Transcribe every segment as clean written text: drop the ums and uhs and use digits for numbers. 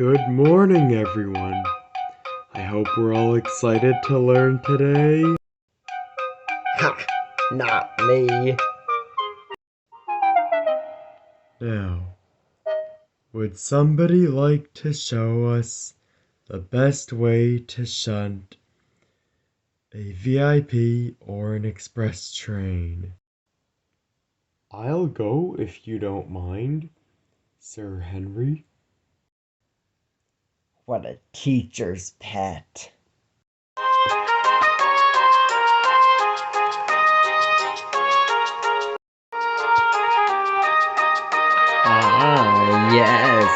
Good morning, everyone. I hope we're all excited to learn today. Ha! Not me. Now, would somebody like to show us the best way to shunt a VIP or an express train? I'll go if you don't mind, Sir Henry. What a teacher's pet. Ah, yes.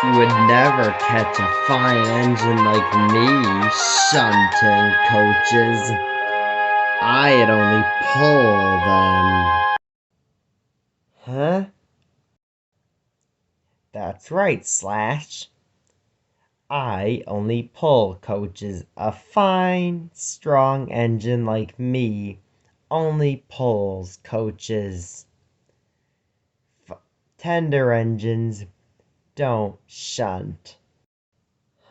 You would never catch a fine engine like me shunting coaches. I'd only pull them. Huh? That's right, Slash. I only pull coaches. A fine, strong engine like me only pulls coaches. Tender engines don't shunt.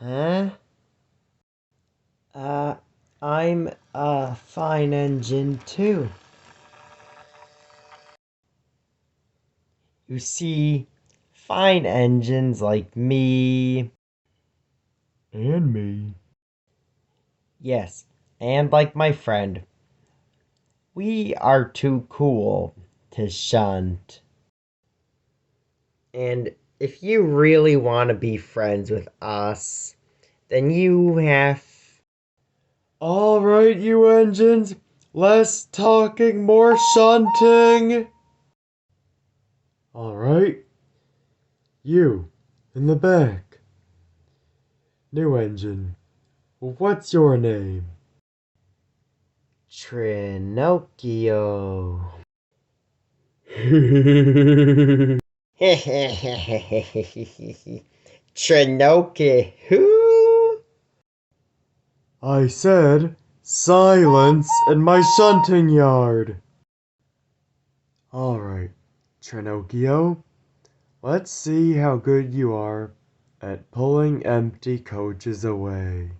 Huh? I'm a fine engine too. You see, fine engines like me. And me. Yes, and like my friend. We are too cool to shunt. And if you really want to be friends with us, then you have... All right, you engines, less talking, more shunting. All right, you in the back. New engine, what's your name? Trenocchio. Trenocchio. Who? I said silence in my shunting yard. All right, Trenocchio, let's see how good you are at pulling empty coaches away.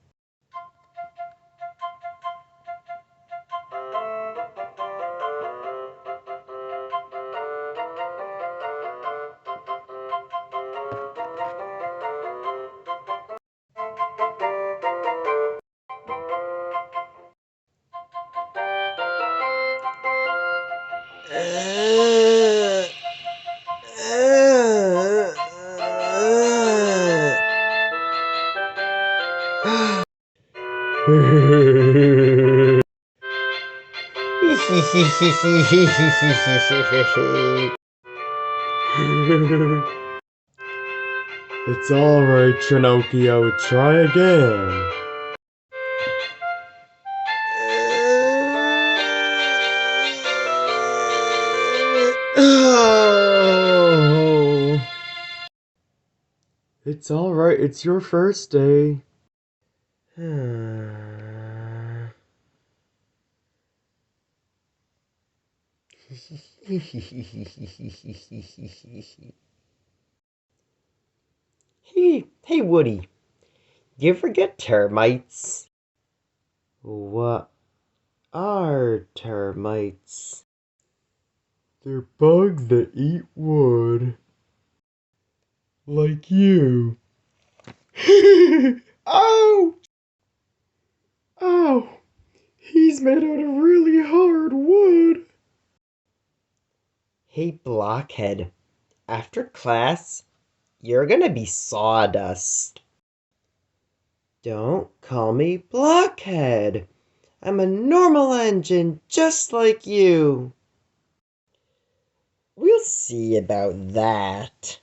It's alright, Trenocchio, try again. Oh. It's alright, it's your first day. Hey, Woody. Do you ever get termites? What are termites? They're bugs that eat wood. Like you. Ow! Ow! He's made out of really hard wood. Hey, Blockhead. After class, you're gonna be sawdust. Don't call me Blockhead. I'm a normal engine just like you. We'll see about that.